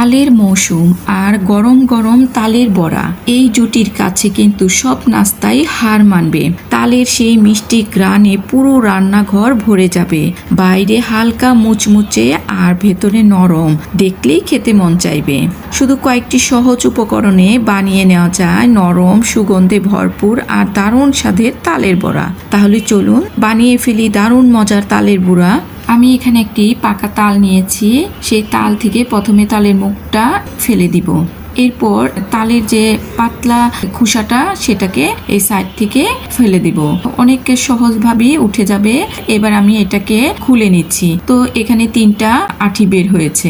তালের মৌসুম আর গরম গরম তালের বড়া, এই জুটির কাছে কিন্তু সব নাস্তাই হার মানবে। তালের সেই মিষ্টি গ্রানে পুরো রান্নাঘর ভরে যাবে। বাইরে হালকা মুচমুচে আর ভেতরে নরম, দেখলেই খেতে মন চাইবে। শুধু কয়েকটি সহজ উপকরণে বানিয়ে নেওয়া যায় নরম, সুগন্ধে ভরপুর আর দারুণ স্বাদের তালের বড়া। তাহলে চলুন বানিয়ে ফেলি দারুণ মজার তালের বড়া। আমি এখানে একটি পাকা তাল নিয়েছি। সেই তাল থেকে প্রথমে তালের মুখটা ফেলে দিব। এরপর তালের যে পাতলা খোসাটা সেটাকে এই সাইড থেকে ফেলে দিব। অনেক সহজভাবে উঠে যাবে। এবার আমি এটাকে খুলে নিচ্ছি। তো এখানে 3টা আঠি বের হয়েছে।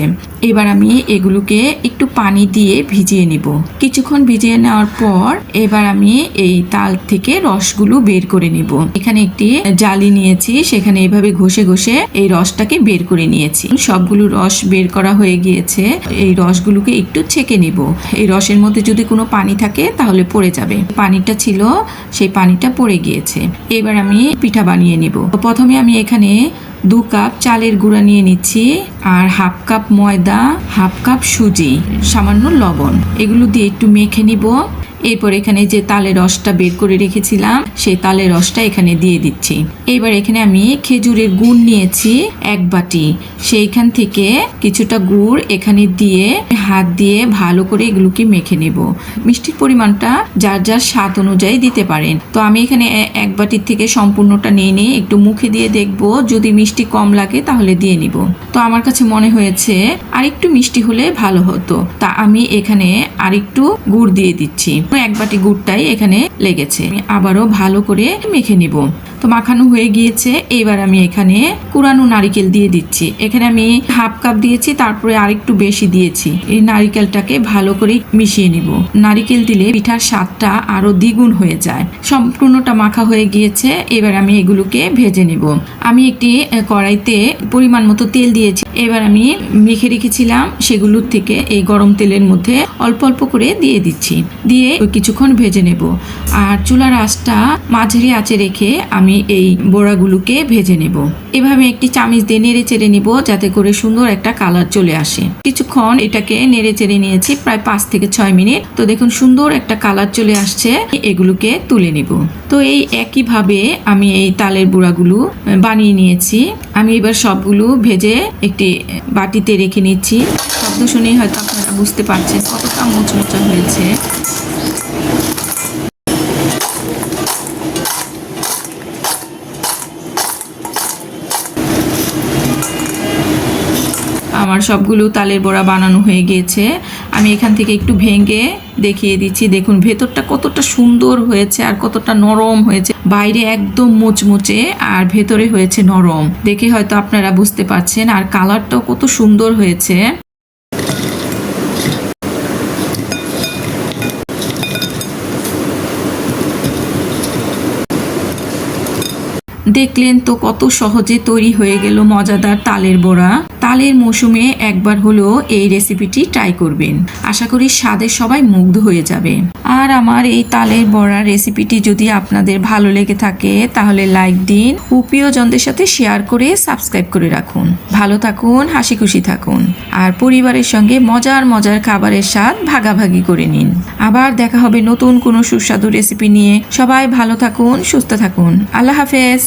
এবার আমি এগুলোকে একটু পানি দিয়ে ভিজিয়ে নিব। কিছুক্ষণ ভিজিয়ে নেওয়ার পর এবার আমি এই তাল থেকে রসগুলো বের করে নিব। এখানে একটি জালি নিয়েছি, সেখানে এভাবে ঘষে ঘষে এই রসটাকে বের করে নিয়েছি। সবগুলো রস বের করা হয়ে গিয়েছে। এই রসগুলোকে একটু ছেঁকে নিব। এই রসের মধ্যে যদি কোনো পানি থাকে তাহলে পড়ে যাবে। পানিটা ছিল, সেই পানিটা পড়ে গিয়েছে। এবার আমি পিঠা বানিয়ে নিব। প্রথমে আমি এখানে 2 কাপ চালের গুঁড়া নিয়ে নিচ্ছি, আর হাফ কাপ ময়দা, হাফ কাপ সুজি, সামান্য লবণ, এগুলো দিয়ে একটু মেখে নিব। এরপর এখানে যে তালের রসটা বের করে রেখেছিলাম সেই তালের রসটা এখানে দিয়ে দিচ্ছি। এবার এখানে আমি খেজুরের গুড় নিয়েছি 1 বাটি। সেইখান থেকে কিছুটা গুড় এখানে দিয়ে হাত দিয়ে ভালো করে এগুলোকে মেখে নেব। মিষ্টির পরিমাণটা যার যার স্বাদ অনুযায়ী দিতে পারেন। তো আমি এখানে 1 বাটির থেকে সম্পূর্ণটা নিয়ে একটু মুখে দিয়ে দেখব, যদি মিষ্টি কম লাগে তাহলে দিয়ে নিব। তো আমার কাছে মনে হয়েছে আর একটু মিষ্টি হলে ভালো হতো, তা আমি এখানে আরেকটু গুড় দিয়ে দিচ্ছি। 1 বাটি গুড়টাই এখানে লেগেছে। আমি আবারও ভালো করে মেখে নিব। তো মাখানো হয়ে গিয়েছে। এবার আমি এখানে কুড়ানো নারিকেল দিয়ে দিচ্ছি। এখানে আমি হাফ কাপ দিয়েছি, তারপরে আরেকটু বেশি দিয়েছি। এই নারিকেলটাকে ভালো করে মিশিয়ে নিব। নারিকেল দিলে পিঠার স্বাদটা আরো দ্বিগুণ হয়ে যায়। সম্পূর্ণটা মাখা হয়ে গিয়েছে। এবার আমি এগুলোকে ভেজে নিব। আমি একটি কড়াইতে পরিমাণ মতো তেল দিয়েছি। এবার আমি মেখে রেখেছিলাম সেগুলোর থেকে এই গরম তেলের মধ্যে অল্প অল্প করে দিয়ে দিচ্ছি। দিয়ে কিছুক্ষণ ভেজে নেব। আর চুলার আঁচটা মাঝারি আঁচে রেখে আমি এই বড়াগুলোকে ভেজে নেব। এভাবে একটি চামচ দিয়ে নেড়ে চেড়ে নিব, যাতে করে সুন্দর একটা কালার চলে আসে। কিছুক্ষণ এটাকে নেড়ে চেড়ে নিয়েছি, প্রায় 5 থেকে 6 মিনিট। তো দেখুন সুন্দর একটা কালার চলে আসছে। এগুলোকে তুলে নিব। তো এই একইভাবে আমি এই তালের বড়াগুলো বানিয়ে নিয়েছি। আমি এবার সবগুলো ভেজে একটি বাটিতে রেখে নিচ্ছি। শব্দ শুনেই হয়তো আপনারা বুঝতে পারছেন কতটা মোচমোচা হয়েছে। আমার সবগুলো তালের বড়া বানানো হয়ে গিয়েছে। আমি এখান থেকে একটু ভেঙে দেখিয়ে দিচ্ছি। দেখুন ভেতরটা কতটা সুন্দর হয়েছে আর কতটা নরম হয়েছে। বাইরে একদম মুচমুচে আর ভেতরে হয়েছে নরম। দেখে হয়তো আপনারা বুঝতে পারছেন। আর কালারটাও কত সুন্দর হয়েছে। দেখলেন তো কত সহজে তৈরি হয়ে গেল মজাদার তালের বড়া। তালের মৌসুমে একবার হলেও এই রেসিপিটি ট্রাই করবেন। আশা করি স্বাদে সবাই মুগ্ধ হয়ে যাবে। আর আমার এই তালের বড়ার রেসিপিটি যদি আপনাদের ভালো লেগে থাকে তাহলে লাইক দিন ও প্রিয়জনদের সাথে শেয়ার করে সাবস্ক্রাইব করে রাখুন। ভালো থাকুন, হাসি খুশি থাকুন, আর পরিবারের সঙ্গে মজার মজার খাবারের স্বাদ ভাগাভাগি করে নিন। আবার দেখা হবে নতুন কোনো সুস্বাদু রেসিপি নিয়ে। সবাই ভালো থাকুন, সুস্থ থাকুন। আল্লাহ হাফেজ।